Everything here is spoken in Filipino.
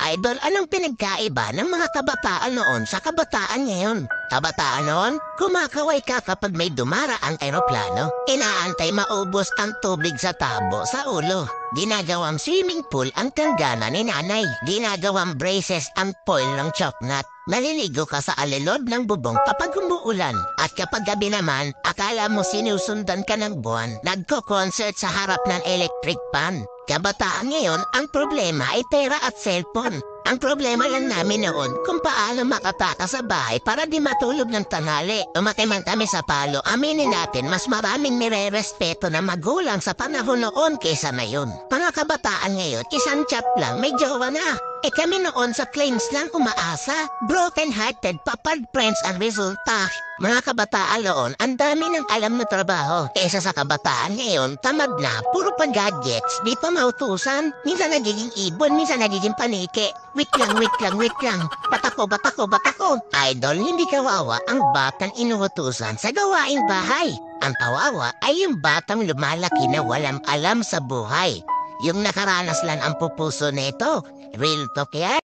Idol, anong pinagkaiba ng mga kabataan noon sa kabataan ngayon? Kabataan noon, kumakaway ka kapag may dumaraang eroplano. Inaantay maubos ang tubig sa tabo sa ulo. Ginagawang swimming pool ang tanggana ni nanay. Ginagawang braces ang foil ng choknut. Maliligo ka sa alilod ng bubong kapag umuulan. At kapag gabi naman, akala mo sinusundan ka ng buwan. Nagko-concert sa harap ng electric pan. Kabataan ngayon, ang problema ay pera at cellphone. Ang problema lang namin noon kung paano makataka sa bahay para di matulog ng tanghali. Umatay man kami sa palo, aminin natin mas maraming nire-respeto na magulang sa panahon noon kaysa ngayon. Mga kabataan ngayon, isang chat lang, may jowa na. Kami noon sa claims lang umaasa. Broken-hearted, papad friends ang resulta. Mga kabataan noon, ang dami ng alam na trabaho. Kesa sa kabataan ngayon, tamad na, puro pa gadgets, di pa mautusan. Minsan nagiging ibon, minsan nagiging panike. Wait lang. Batako. Idol, hindi kawawa ang batang inuutusan sa gawaing bahay. Ang kawawa ay yung batang lumalaki na walang alam sa buhay. Yung nakaranas lang ang pupuso nito. Real talk yan.